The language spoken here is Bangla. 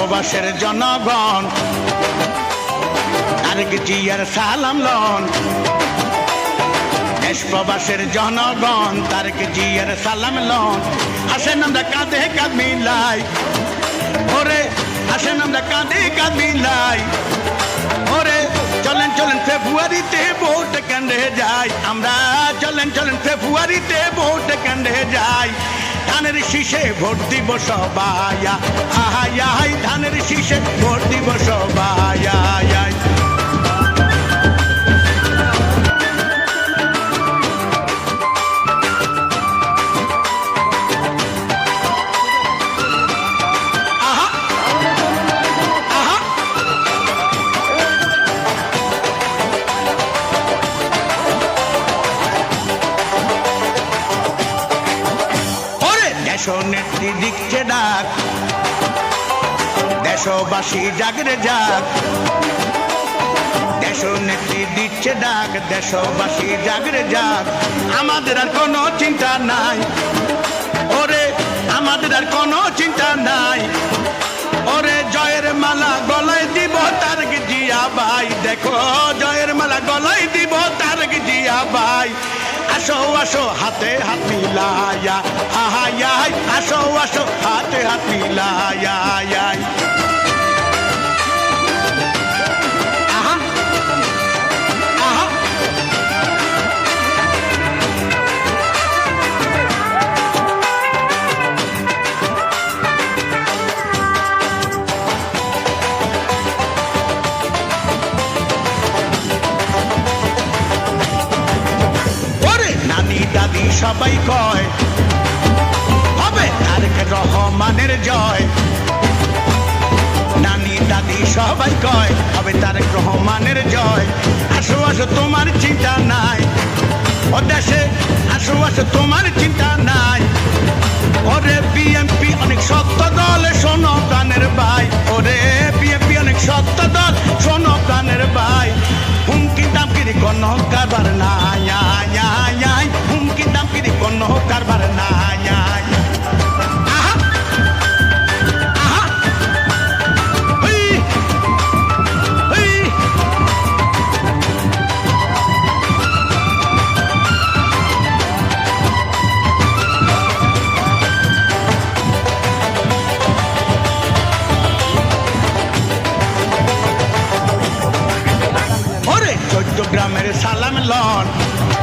প্রবাসের জনগণ তারেক জিয়ার সালাম লন। দেশ প্রবাসের জনগণ তারেক জিয়ার সালাম লন। আসেন আমরা কাঁধে কাঁধ মিলাই, ওরে আসেন আমরা কাঁধে কাঁধ মিলাই, ওরে চলেন চলেন ফেব্রুয়ারিতে ভোট কেন্দ্রে যাই, আমরা চলেন চলেন ফেব্রুয়ারিতে ভোট কেন্দ্রে যাই। ধানের শীষে ভোট দিব সবাই, আহাই আহাই ধানের শীষে ভোট দিব সবাই। নেত্রী দিচ্ছে ডাক, দেশবাসী জাগরে যাক। দেশ নেত্রী দিচ্ছে ডাক, দেশবাসী জাগরে যাক। আমাদের আর কোনো চিন্তা নাই, ওরে আমাদের আর কোনো চিন্তা নাই, ওরে জয়ের মালা গলায় দিব তারেক জিয়া ভাই। দেখো জয়ের মালা গলায় দিব তারেক জিয়া ভাই। আসো আসো হাতে হাত মিলায়া, আহাই আহাই আসো আসো হাতে হাত মিলায়া। আহা আহা দাদি সবাই কয় হবে তারেক রহমানের জয়। নানি দাদি সবাই কয় হবে তারেক রহমানের জয়। আসো আসো তোমার চিন্তা নাই, ও দেশে আসো আসো তোমার চিন্তা নাই। ওরে বিএনপি অনেক সত্য দল, শোনো প্রাণের ভাই, ওরে বিএনপি অনেক সত্য দল, শোনো প্রাণের ভাই। হুমকি দামকির কোনো কারবার নাই।